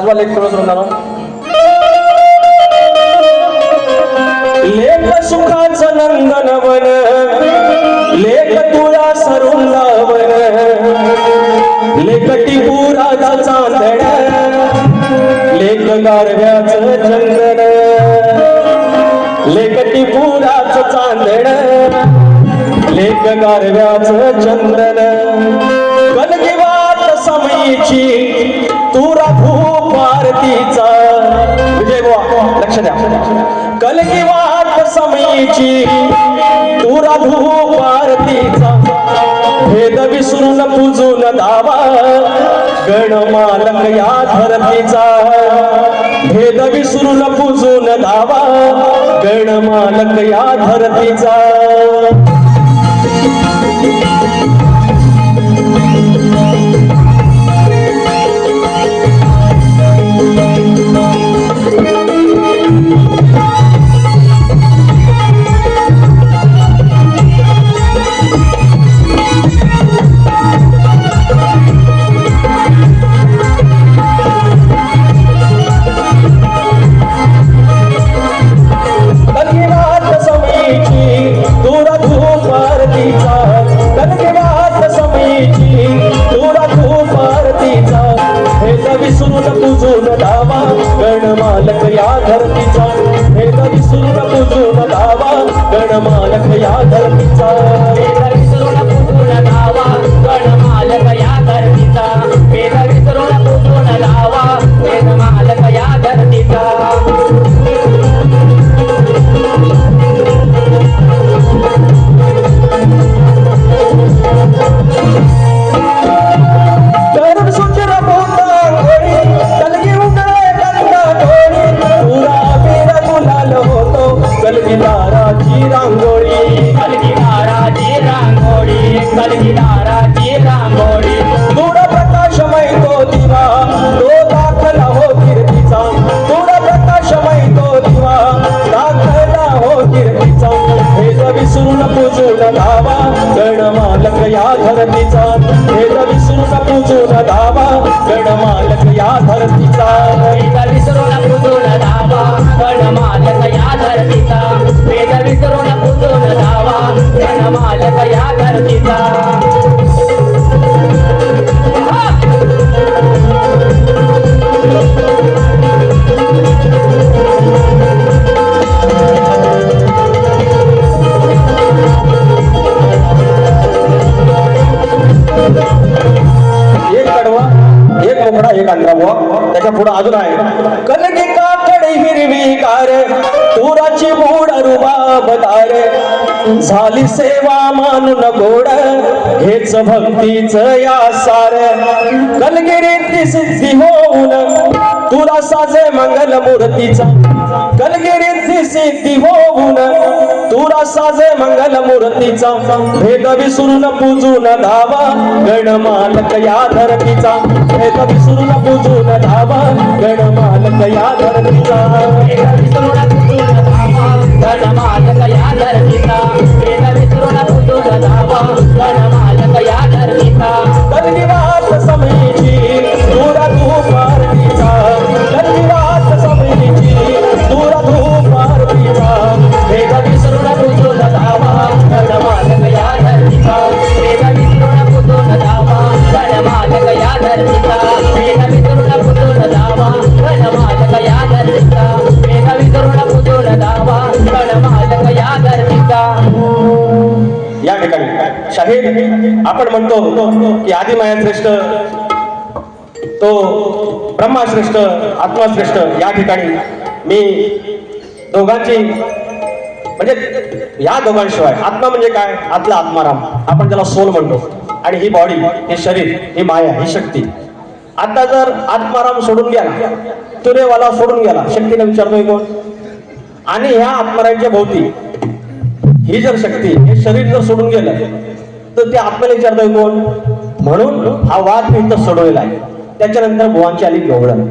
वाजवा लेख कळत राहणार लेख सुखाचं नंदनवन लेख तुळा सरुंदावन लेख टिपुराचा चांदण लेख गारव्याचं चंदन लेख टिपुराचं चांदण लेख गारव्याचं चंदन कलकीवात समयीची तू राधू पारतीचा विजय बुवा लक्ष द्या कलकीवात समयीची तू राधू पारतीचा भेद विसरून पूजून दावा गणमालक या धरतीचा भेद विसरून पूजून दावा गणमालक या धरतीचा पूजून दावा गणमालक या धरतीचा भेद विसरून पूजून दावा गणमालक या धरतीचा भेद विसरून पूजून दावा गणमालक या धरतीचा भेद विसरून पूजून दावा गणमालक या धरतीचा कलगीदाराची रांगोळी कलगीदाराची रांगोळी कलगीदाराची रांगोळी दूर प्रकाशमय तो दिवा तो दाखला हो कीर्तीचा दूर प्रकाशमय तो दिवा दाखला हो कीर्तीचा भेद विसरून पूजून दावा गणमालक या धरतीचा भेद विसरून पूजून दावा गणमालक या धरतीचा भेद विसरून पूजून दावा गणमालक या धरतीचा भेद विसरून पूजून दावा गणमालक या धरतीचा एक कडवा एक मोकळा एक अंतरा बुवा त्याच्या पुढे अजून आहे कलगी काकडी हिरवी कार तुराची मूड रुबाबदार झाली सेवा मानून गोड हेच भक्तीच या सार कलगिरी सिद्धी होऊन तुला साजे मंगल मूर्तीचा कलगिरी सिद्धी होऊन तुला साजे मंगल मूर्तीचा भेद विसरून पूजून धावा गणमालक या धरतीचा भेद विसरून पूजून धावा गणमालक या धरतीचा भेद विसरून पूजून धावा गणमालक या धरतीचा भेद विसरून पूजून धावा गणमालक या धरतीचा कलगीवात समयीची तुरा तू पारतीचा कलगीवात समयीची तुरा तू पारतीचा भेद विसरून पूजून धावा गणमालक या धरतीचा भेद विसरून पूजून धावा गणमालक या धरतीचा भेद विसरून पूजून धावा गणमालक या धरतीचा भेद विसरून पूजून धावा गणमालक या धरतीचा या ठिकाणी शाहीर आपण म्हणतो की आदिमाया श्रेष्ठ तो ब्रह्माश्रेष्ठ आत्माश्रेष्ठ या ठिकाणी मी दोघांची म्हणजे या दोघांशिवाय आत्मा म्हणजे काय आतला आत्माराम आपण त्याला सोल म्हणतो आणि ही बॉडी हे शरीर ही माया ही शक्ती आता जर आत्माराम सोडून गेला तुरेवाला सोडून गेला शक्तीने विचारतोय कोण आणि ह्या आत्मारामच्या भोवती ही जर शक्ती हे शरीर जर सोडून गेलं तर ते आत्म्याला विचारतोय कोण म्हणून हा वाद मी इथं सोडवलेला आहे त्याच्यानंतर बुवांची आली गवळण